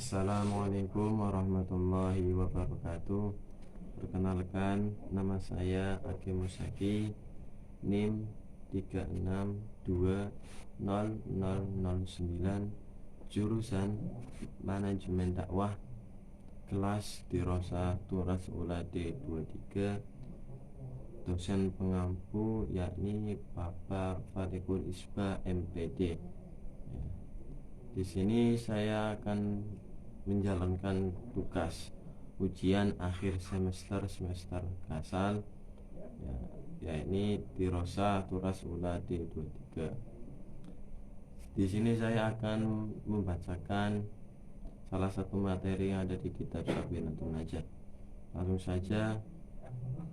Assalamualaikum warahmatullahi wabarakatuh. Perkenalkan, nama saya Ake Musaki, NIM 36200009, jurusan Manajemen Dakwah, kelas Dirosa Turas Ula D23. Dosen pengampu yakni Bapak Fatikul Isbah MPD. Di sini saya akan menjalankan tugas ujian akhir semester Kasal, yakni Dirosa Turas Ula D23. Di sini saya akan membacakan salah satu materi yang ada di kitab Sabinatul Najat. Langsung saja.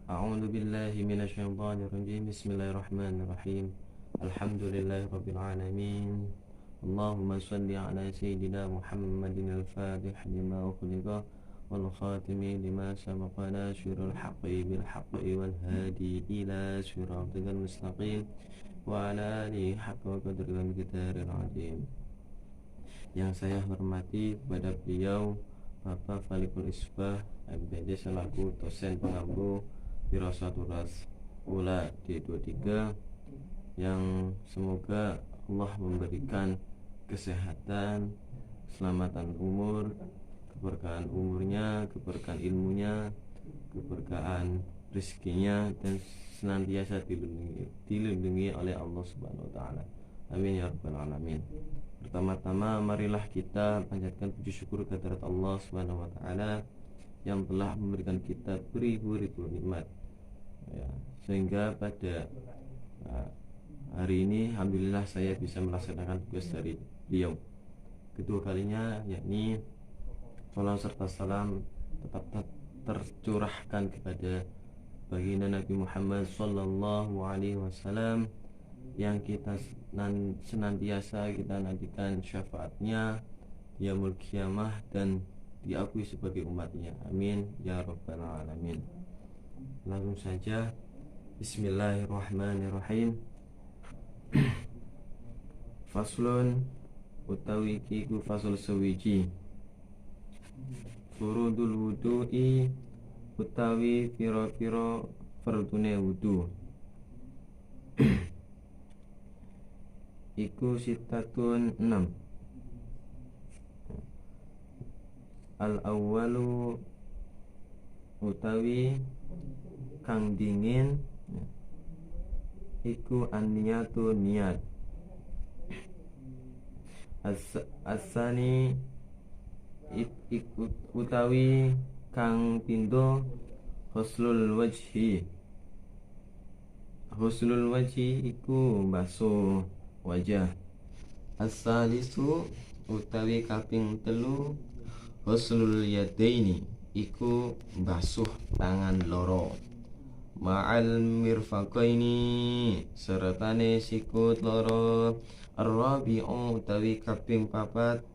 A'udzubillahi minasyaitonirrajim. Bismillahirrahmanirrahim. Alhamdulillahirabbil alamin. Allahumma shalli ala sayyidina Muhammadin al-Fatih lima ukhliqa wal khatimi lima sabaqa nasyirul haqqi bil haqqi wal hadi ila siratal mustaqim wa ala alihi haqqa qadri wal miqdaril azim. Yang saya hormati kepada beliau Bapak Fatikul Isbah MPD selaku dosen pengampu Dirosa Turas Ula D23, yang semoga Allah memberikan kesehatan, keselamatan umur, keberkahan umurnya, keberkahan ilmunya, keberkahan rezekinya, dan senantiasa dilindungi oleh Allah Subhanahu wa taala. Amin ya rabbal alamin. Pertama-tama marilah kita panjatkan puji syukur kehadirat Allah Subhanahu wa taala yang telah memberikan kita beribu-ribu nikmat, sehingga pada hari ini alhamdulillah saya bisa melaksanakan tugas dari beliau kedua kalinya, yakni salam serta salam tetap tercurahkan kepada baginda Nabi Muhammad sallallahu alaihi wasallam yang kita senantiasa kita nantikan syafaatnya di yaumul qiyamah dan diakui sebagai umatnya. Amin ya rabbal alamin. Langsung saja, bismillahirrahmanirrahim. Faslun utawi iku fasal sewiji. Furudul wudu'i utawi pira-pira fardune wudu. Iku sitatun 6. Al-awwalu utawi kang dingin iku an-niyatu niat. Asani utawi kang pindo husnul wajhi. Husnul wajhi iku basuh wajah. As-salisu utawi kaping telu husnul yadaini iku basuh tangan loro. Ma'al mirfaqaini sertane sikut loro. Ar-rabi'u utawi kaping papat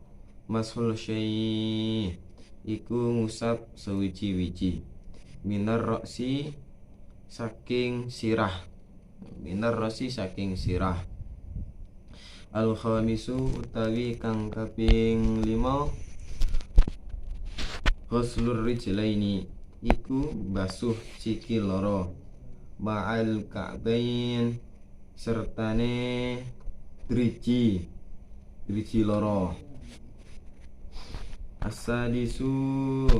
mashul syai iku ngusap sewiji-wiji. Minar roksi saking sirah. Minar roksi saking sirah. Al-khamisu utawi kang kaping 5 ghuslur rijlaini iku basuh sikil loro. Ma'al ka'bain sertane driji loro. Asadisu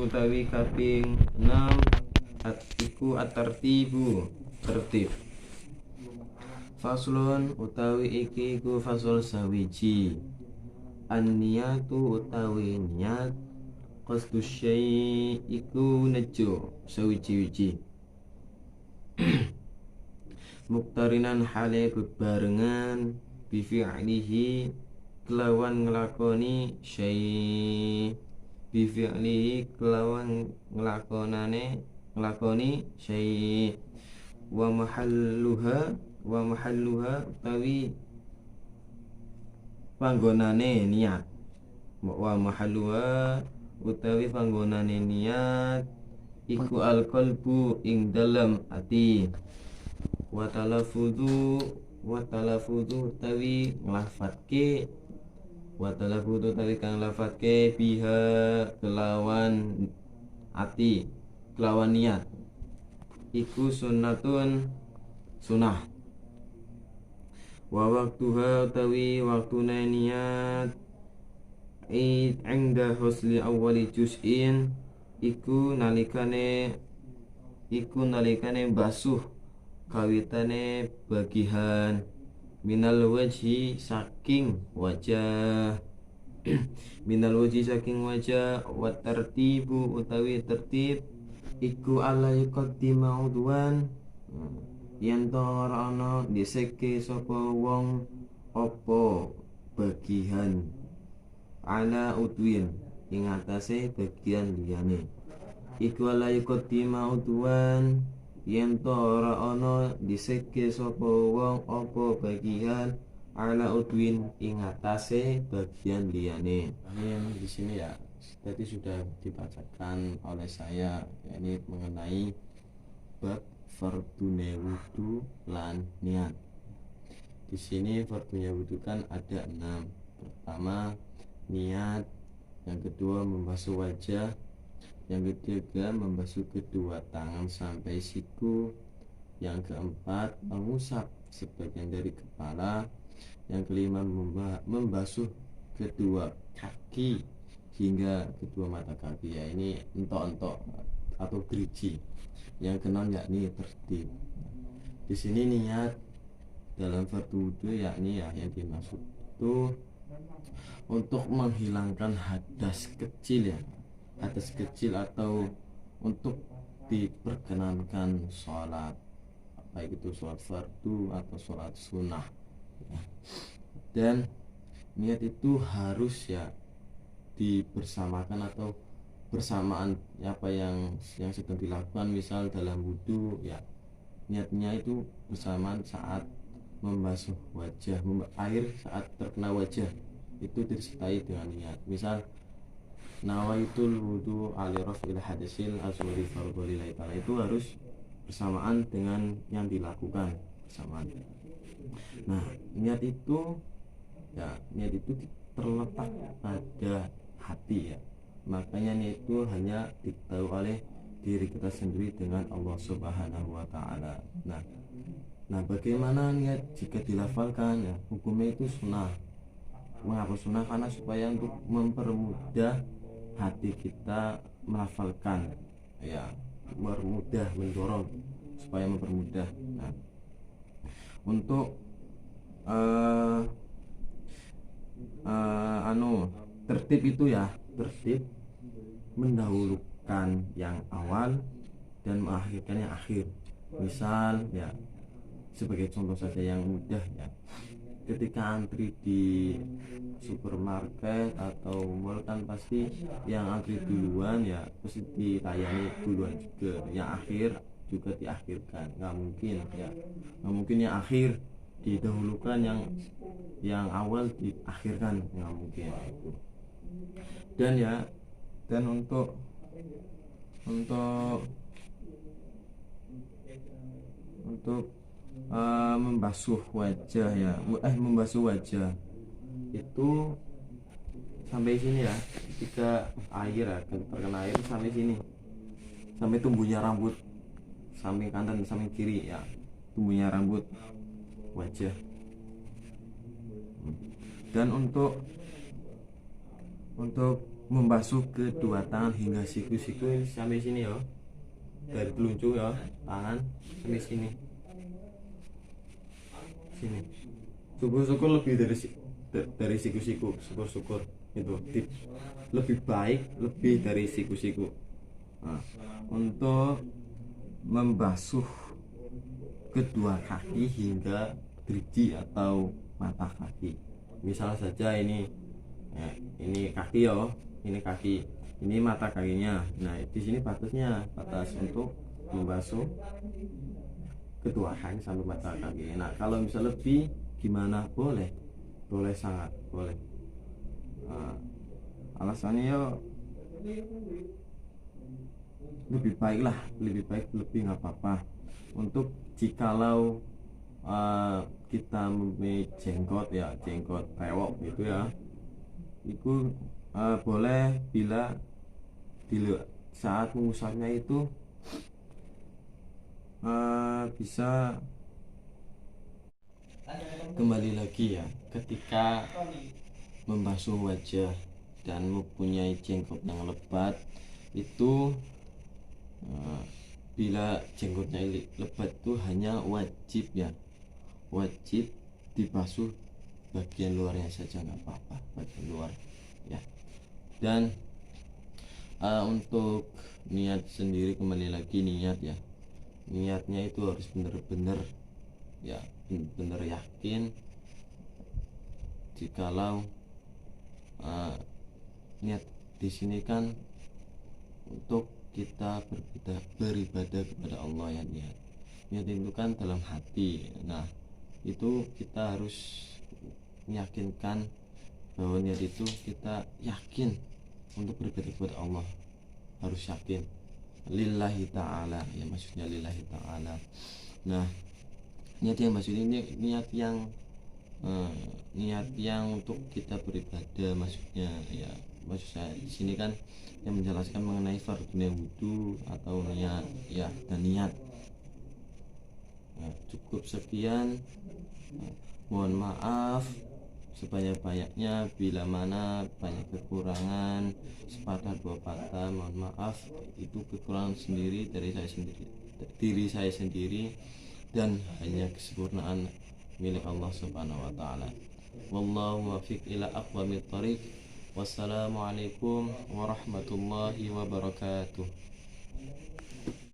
utawi kaping 6 iku at-tartibu tertib. Faslun utawi iki iku fasal sawiji. An-niyatu utawi niat. Qasdu syai iku nejo sawiji-wiji. Muktarinan hale bebarengan bifi'lihi kelawan nglakoni syai. Bifi'lihi kelawan nglakoni syai. Wa mahalluha utawi panggonane niat. Wa mahalluha utawi panggonane niat iku al-qalbu ing dalam ati. Wa talafudzu utawi nglafadzke wa talaffudu tarikan lafatke biha kelawan ati kelawan niat iku sunnatun sunah wa waktuha utawi waktuna niat inda husli awali juz'in iku nalikane basuh kawitane bagihan minal wajhi saking wajah minal wajhi saking wajah wa tertibu utawi tertib iku ala yuqaddima udwan yen to ora ana diseke sapa wong apa bagihan ala udwin ing atase bagian liyane iku ala yuqaddima udwan yen to ora ana diseke sapa wong apa bagian ala udwin ing atase bagian liyane. Yang di sini ya tadi sudah dibacakan oleh saya, yakni mengenai bab fardune wudu lan niat. Di sini fardunya wudu kan ada 6. Pertama niat, yang kedua membasuh wajah, yang ketiga membasuh kedua tangan sampai siku, yang keempat mengusap sebagian dari kepala, yang kelima membasuh kedua kaki hingga kedua mata kaki, ya ini entok-entok atau gerigi. Yang keenam yakni tertib. Di sini niat dalam fardu wudu yakni yang dimaksud itu untuk menghilangkan hadas kecil atau untuk diperkenankan sholat, baik itu sholat fardu atau sholat sunnah. Dan niat itu harus ya dibersamakan atau bersamaan apa yang sedang dilakukan. Misal dalam wudu ya niatnya itu bersamaan saat membasuh wajah, air saat terkena wajah itu disertai dengan niat. Misal nawaitul wudu ali raf'il hadasil asghari fardhu ta'ala, itu harus bersamaan dengan yang dilakukan bersamaan. Nah, niat itu terletak pada hati ya. Makanya niat itu hanya diketahui oleh diri kita sendiri dengan Allah Subhanahu wa taala. Nah, bagaimana niat jika dilafalkan ya? Hukumnya itu sunnah. Mengapa sunnah? Karena supaya untuk mempermudah hati kita melafalkan ya, mempermudah, mendorong supaya mempermudah. Nah, untuk tertib itu ya, tertib mendahulukan yang awal dan mengakhirkan yang akhir. Misal ya, sebagai contoh saja yang mudah ya, ketika antri di supermarket atau mall kan pasti yang antri duluan ya pasti dilayani duluan juga, yang akhir juga diakhirkan. Nggak mungkin yang akhir didahulukan, yang awal diakhirkan, nggak mungkin itu. Dan untuk membasuh wajah ya, membasuh wajah itu sampai sini ya, ketika air ya, terkena air sampai sini, sampai tumbuhnya rambut, samping kanan samping kiri ya, tumbuhnya rambut wajah. Dan untuk membasuh kedua tangan hingga siku-siku sampai sini ya, dari telunjuk ya tangan sampai sini. Syukur-syukur lebih dari siku-siku, syukur-syukur itu lebih baik, lebih dari siku-siku. Nah, untuk membasuh kedua kaki hingga gerigi atau mata kaki. Misal saja ini kaki ya, ini kaki, ini mata kakinya. Nah, di sini batas untuk membasuh kedua kaki sampai mata kaki. Nah, kalau bisa lebih gimana? Boleh, sangat boleh. Alasannya ya lebih baik nggak apa-apa. Untuk jikalau kita mempunyai jenggot rewok gitu ya, itu boleh bila saat mengusapnya itu bisa kembali lagi ya ketika membasuh wajah dan mempunyai jenggot yang lebat itu. Bila jenggotnya lebat itu hanya wajib dibasuh bagian luarnya saja, nggak apa-apa bagian luar ya. Dan untuk niat sendiri, kembali lagi niat ya, niatnya itu harus benar-benar ya, benar yakin jikalau niat di sini kan untuk kita beribadah kepada Allah ya. Niat itu kan dalam hati. Nah itu kita harus meyakinkan bahwa niat itu kita yakin untuk beribadah kepada Allah, harus yakin lillahi ta'ala ya, maksudnya lillahi ta'ala. Nah niat yang maksud ini niat yang untuk kita beribadah maksudnya ya. Maksud saya di sini kan yang menjelaskan mengenai fardhunya wudu atau niat ya, dan niat. Nah, cukup sekian. Mohon maaf sebanyak-banyaknya bila mana banyak kekurangan, sepatah dua patah mohon maaf, itu kekurangan sendiri dari diri saya sendiri, dan hanya kesempurnaan milik Allah Subhanahu wa taala. Wallahu muwaffiq ila aqwamit thoriq. Wassalamualaikum warahmatullahi wabarakatuh.